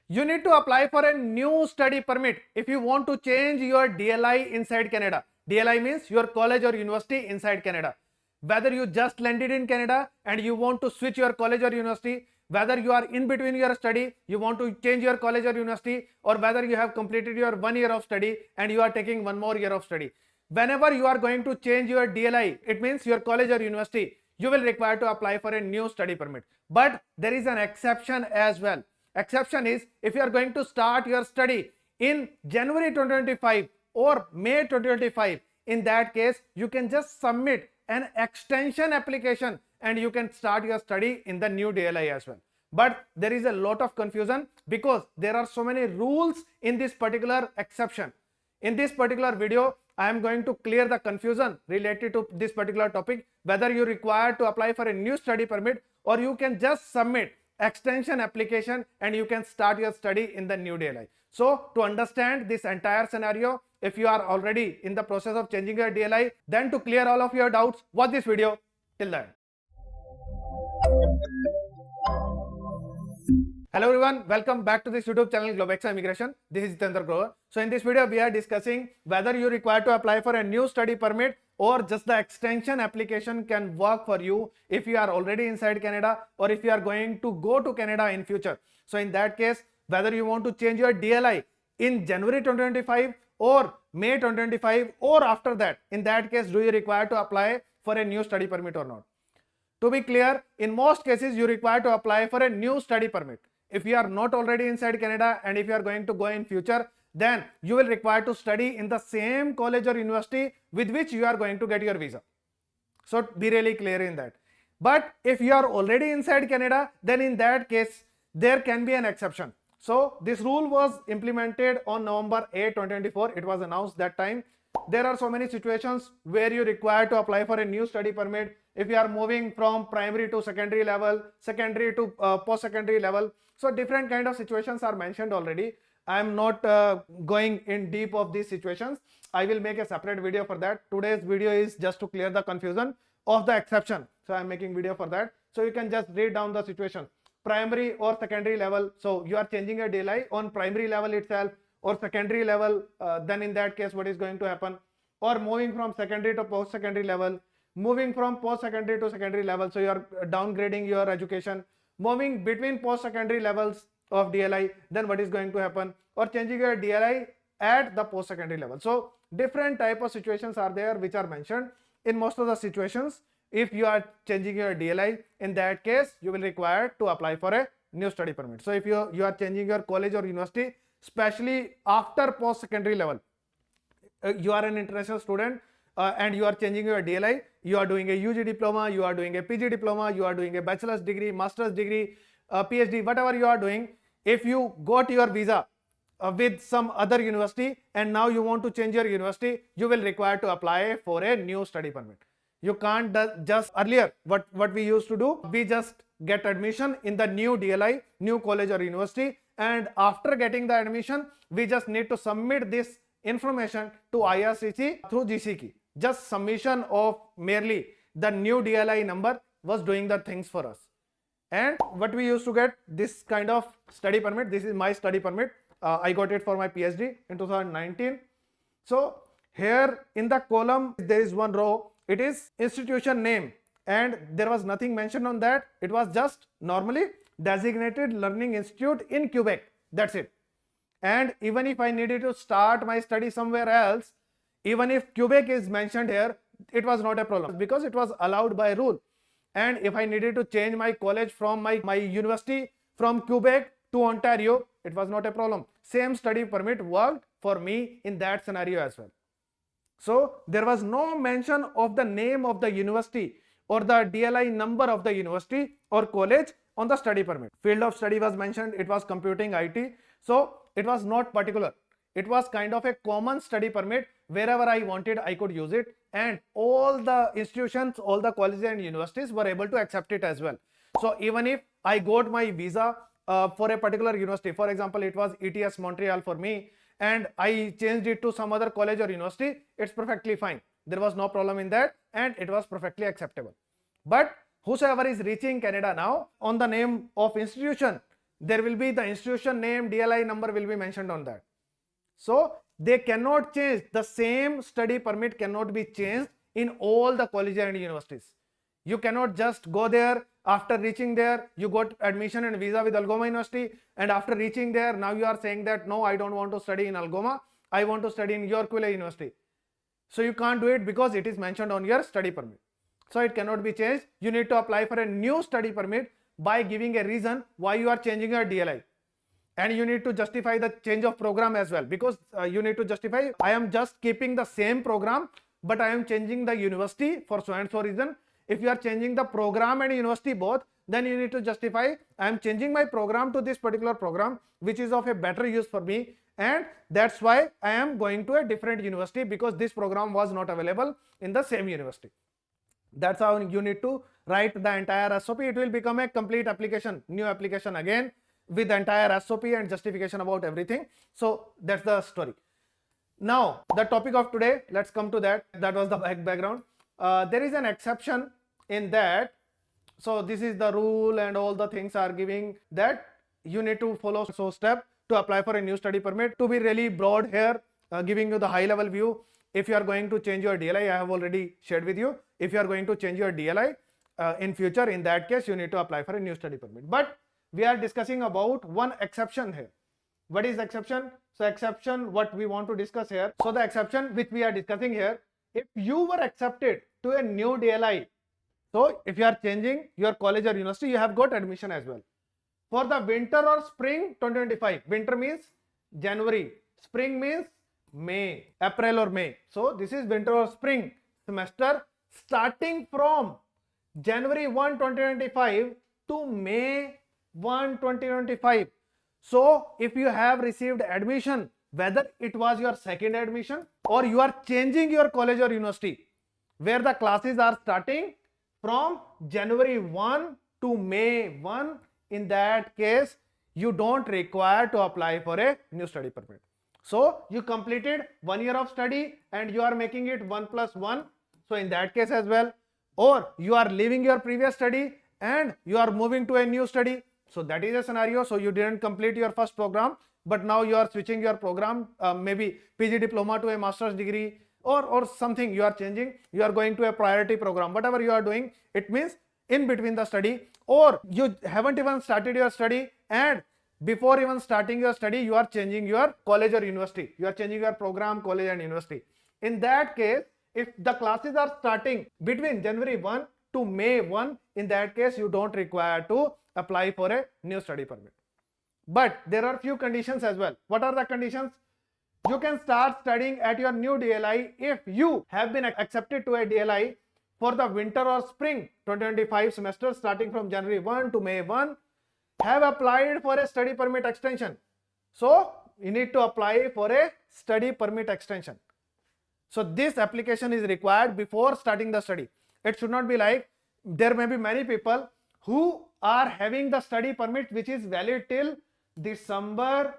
You need to apply for a new study permit if you want to change your DLI inside Canada. DLI means your college or university inside Canada. Whether you just landed in Canada and you want to switch your college or university, whether you are in between your study, you want to change your college or university, or whether you have completed your 1 year of study and you are taking one more year of study. Whenever you are going to change your DLI, it means your college or university, you will require to apply for a new study permit. But there is an exception as well. Exception is if you are going to start your study in January 2025 or May 2025, in that case, you can just submit an extension application and you can start your study in the new DLI as well. But there is a lot of confusion because there are so many rules in this particular exception. In this particular video, I am going to clear the confusion related to this particular topic, whether you require to apply for a new study permit or you can just submit extension application and you can start your study in the new DLI. So to understand this entire scenario, if you are already in the process of changing your DLI, then to clear all of your doubts, watch this video till the end. Hello everyone, welcome back to this YouTube channel Globexa Immigration. This is Jitendra Grover. So in this video, we are discussing whether you require to apply for a new study permit or just the extension application can work for you if you are already inside Canada or if you are going to go to Canada in future. So in that case, whether you want to change your DLI in January 2025 or May 2025 or after that, in that case, do you require to apply for a new study permit or not? To be clear, in most cases, you require to apply for a new study permit. If you are not already inside Canada and if you are going to go in future, then you will require to study in the same college or university with which you are going to get your visa. So be really clear in that. But if you are already inside Canada, then in that case, there can be an exception. So this rule was implemented on November 8, 2024. It was announced that time. There are so many situations where you require to apply for a new study permit if you are moving from primary to secondary level, secondary to post-secondary level. So different kind of situations are mentioned already. I am not going in deep of these situations. I will make a separate video for that. Today's video is just to clear the confusion of the exception. So I am making video for that. So you can just read down the situation. Primary or secondary level. So you are changing your DLI on primary level itself or secondary level. Then in that case, what is going to happen? Or moving from secondary to post-secondary level. Moving from post-secondary to secondary level. So you are downgrading your education. Moving between post-secondary levels of DLI, then what is going to happen? Or changing your DLI at the post-secondary level. So different type of situations are there which are mentioned. In most of the situations, if you are changing your DLI, in that case, you will require to apply for a new study permit. So if you are changing your college or university, especially after post-secondary level, you are an international student and you are changing your DLI, you are doing a UG diploma, you are doing a PG diploma, you are doing a bachelor's degree, master's degree, PhD, whatever you are doing. If you got your visa with some other university and now you want to change your university, you will require to apply for a new study permit. You can't just earlier, what we used to do, we just get admission in the new DLI, new college or university, and after getting the admission, we just need to submit this information to IRCC through GCKey. Just submission of merely the new DLI number was doing the things for us. And what we used to get this kind of study permit, this is my study permit. I got it for my PhD in 2019. So here in the column, there is one row. It is institution name and there was nothing mentioned on that. It was just normally designated learning institute in Quebec. That's it. And even if I needed to start my study somewhere else, even if Quebec is mentioned here, it was not a problem because it was allowed by rule. And if I needed to change my college from my university from Quebec to Ontario, it was not a problem. Same study permit worked for me in that scenario as well. So there was no mention of the name of the university or the DLI number of the university or college on the study permit. Field of study was mentioned, it was computing IT. So it was not particular. It was kind of a common study permit. Wherever I wanted, I could use it. And all the institutions, all the colleges and universities were able to accept it as well. So even if I got my visa for a particular university, for example, it was ETS Montreal for me, and I changed it to some other college or university, it's perfectly fine. There was no problem in that and it was perfectly acceptable. But whosoever is reaching Canada now on the name of institution, there will be the institution name, DLI number will be mentioned on that. So they cannot change, the same study permit cannot be changed in all the colleges and universities. You cannot just go there, after reaching there you got admission and visa with Algoma University, and after reaching there now you are saying that no, I don't want to study in Algoma, I want to study in Yorkville University. So you can't do it because it is mentioned on your study permit. So it cannot be changed. You need to apply for a new study permit by giving a reason why you are changing your DLI. And you need to justify the change of program as well, because you need to justify, I am just keeping the same program but I am changing the university for so and so reason. If you are changing the program and university both, then you need to justify, I am changing my program to this particular program which is of a better use for me, and that's why I am going to a different university because this program was not available in the same university. That's how you need to write the entire SOP. It will become a complete application, new application again with the entire SOP and justification about everything. So that's the story. Now the topic of today, let's come to that. That was the background. There is an exception in that. So this is the rule and all the things are giving that you need to follow so step to apply for a new study permit. To be really broad here, giving you the high level view, if you are going to change your DLI, I have already shared with you. If you are going to change your DLI in future, in that case you need to apply for a new study permit. But we are discussing about one exception here. What is exception? So exception, what we want to discuss here. So the exception which we are discussing here, if you were accepted to a new DLI, so if you are changing your college or university, you have got admission as well. For the winter or spring 2025, winter means January, spring means May, April or May. So this is winter or spring semester starting from January 1, 2025 to May 1, 2025. So if you have received admission, whether it was your second admission or you are changing your college or university where the classes are starting from January 1 to May 1, in that case you don't require to apply for a new study permit. So you completed 1 year of study and you are making it 1+1. So in that case as well, or you are leaving your previous study and you are moving to a new study. So that is a scenario. So you didn't complete your first program, but now you are switching your program, maybe PG diploma to a master's degree or something you are changing. You are going to a priority program, whatever you are doing. It means in between the study, or you haven't even started your study, and before even starting your study, you are changing your college or university. You are changing your program, college and university. In that case, if the classes are starting between January 1 to May 1, in that case, you don't require to apply for a new study permit. But there are few conditions as well. What are the conditions? You can start studying at your new DLI if you have been accepted to a DLI for the winter or spring 2025 semester starting from January 1 to May 1, have applied for a study permit extension. So you need to apply for a study permit extension. So this application is required before starting the study. It should not be like, there may be many people who are having the study permit which is valid till December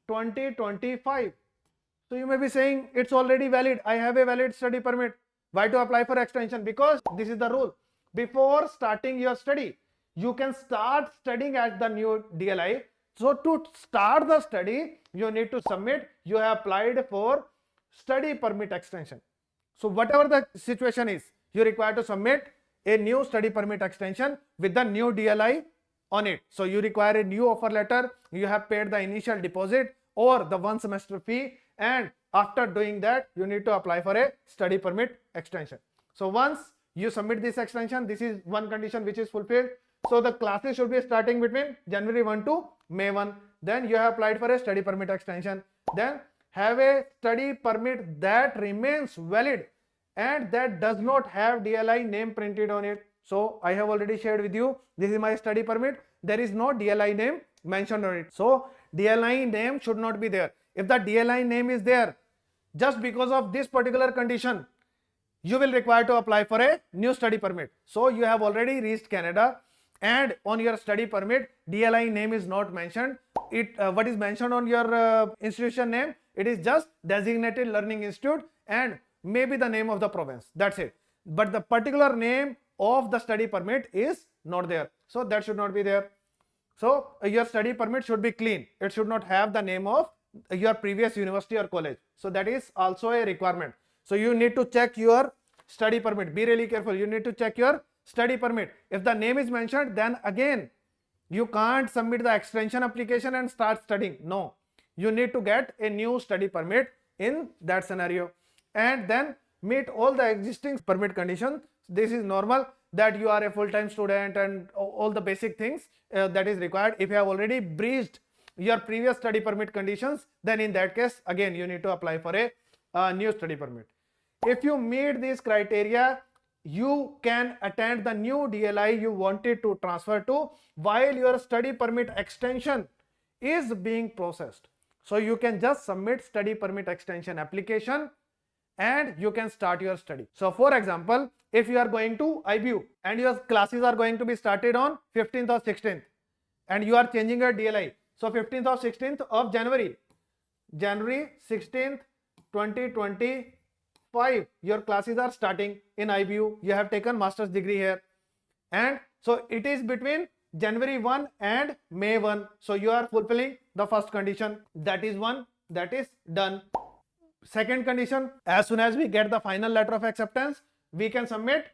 2025. So you may be saying it's already valid, I have a valid study permit, why to apply for extension? Because this is the rule. Before starting your study, you can start studying at the new DLI. So to start the study, you need to submit, you have applied for study permit extension. So whatever the situation is, you require to submit a new study permit extension with the new DLI on it. So you require a new offer letter, you have paid the initial deposit or the 1 semester fee, and after doing that, you need to apply for a study permit extension. So once you submit this extension, this is one condition which is fulfilled. So the classes should be starting between January 1 to May 1. Then you have applied for a study permit extension. Then have a study permit that remains valid and that does not have DLI name printed on it. So I have already shared with you, this is my study permit. There is no DLI name mentioned on it. So DLI name should not be there. If the DLI name is there, just because of this particular condition, you will require to apply for a new study permit. So you have already reached Canada and on your study permit, DLI name is not mentioned. What is mentioned on your institution name, it is just designated learning institute and maybe the name of the province. That's it. But the particular name of the study permit is not there. So that should not be there. So your study permit should be clean. It should not have the name of your previous university or college. So that is also a requirement. So you need to check your study permit. Be really careful. You need to check your study permit. If the name is mentioned, then again you can't submit the extension application and start studying. No, you need to get a new study permit in that scenario, and then meet all the existing permit conditions. This is normal, that you are a full-time student and all the basic things that is required. If you have already breached your previous study permit conditions, then in that case again you need to apply for a new study permit. If you meet these criteria, you can attend the new DLI you wanted to transfer to while your study permit extension is being processed. So you can just submit study permit extension application and you can start your study. So for example, if you are going to IBU and your classes are going to be started on 15th or 16th and you are changing your DLI, so 15th or 16th of January 16th 2025 your classes are starting in IBU. You have taken master's degree here, and so it is between January 1 and May 1. So you are fulfilling the first condition. That is one, that is done. Second condition, as soon as we get the final letter of acceptance, we can submit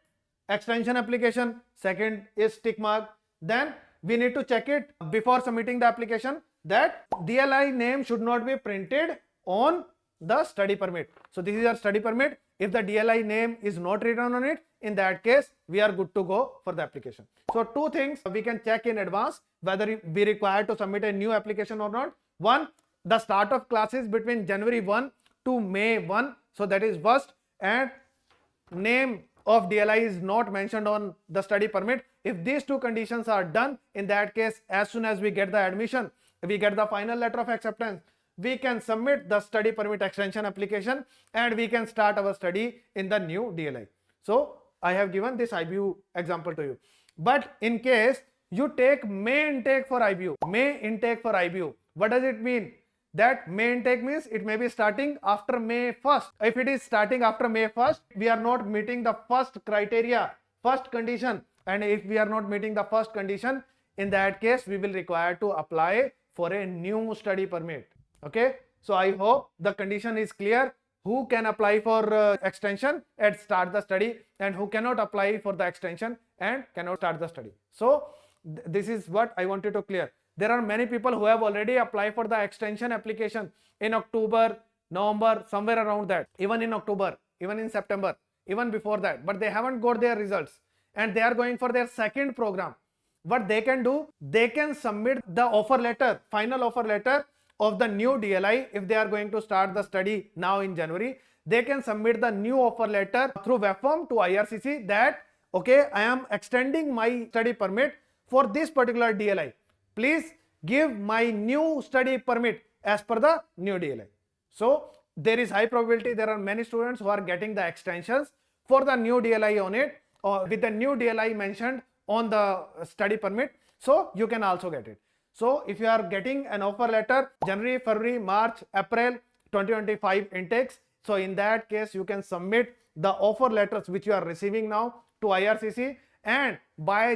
extension application. Second is tick mark. Then we need to check it before submitting the application that DLI name should not be printed on the study permit. So this is your study permit. If the DLI name is not written on it, in that case we are good to go for the application. So two things we can check in advance whether we require to submit a new application or not. One, the start of classes between January 1 to May 1. So that is first, and name of DLI is not mentioned on the study permit. If these two conditions are done, in that case as soon as we get the admission, we get the final letter of acceptance, we can submit the study permit extension application and we can start our study in the new DLI. So I have given this IBU example to you. But in case you take May intake for IBU, what does it mean? That May intake means it may be starting after May 1st. If it is starting after May 1st, we are not meeting the first criteria, first condition. And if we are not meeting the first condition, in that case we will require to apply for a new study permit. Okay, so I hope the condition is clear. Who can apply for extension and start the study, and who cannot apply for the extension and cannot start the study. So this is what I wanted to clear. There are many people who have already applied for the extension application in October, November, somewhere around that, even in October, even in September, even before that, but they haven't got their results and they are going for their second program. What they can do, they can submit the offer letter, final offer letter of the new DLI. If they are going to start the study now in January, they can submit the new offer letter through web form to IRCC that, okay, I am extending my study permit for this particular DLI. Please give my new study permit as per the new DLI. So there is high probability there are many students who are getting the extensions for the new DLI on it, or with the new DLI mentioned on the study permit. So you can also get it. So if you are getting an offer letter January, February, March, April 2025 intakes, so in that case you can submit the offer letters which you are receiving now to IRCC, and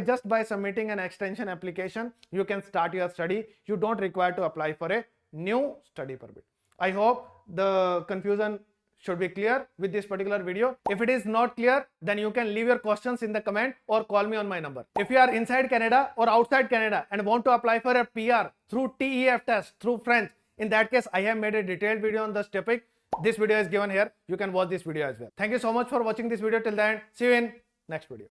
just by submitting an extension application you can start your study. You don't require to apply for a new study permit. I hope the confusion should be clear with this particular video. If it is not clear, then you can leave your questions in the comment or call me on my number. If you are inside Canada or outside Canada and want to apply for a PR through TEF test, through French, in that case I have made a detailed video on this topic. This video is given here. You can watch this video as well. Thank you so much for watching this video till the end. See you in next video.